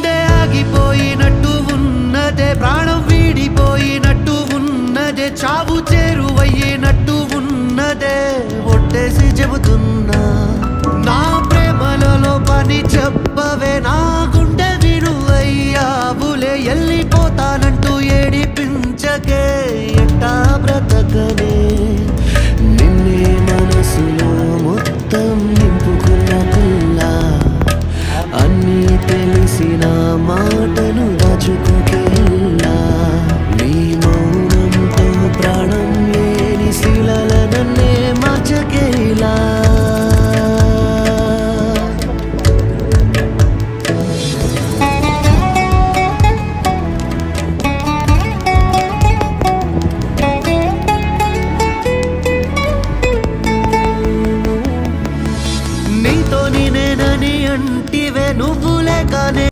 గుండె ఆగిపోయినట్టు ఉన్నదే, ప్రాణం వీడిపోయినట్టు ఉన్నదే, చావు చేరువయ్యినట్టు ఉన్నదే. ఒట్టేసి చెబుతున్నా నా ప్రేమలలో పని చెప్పవే, నా గుండె వినువయ్యావులే, వెళ్ళిపోతానంటూ ఏడిపించకే.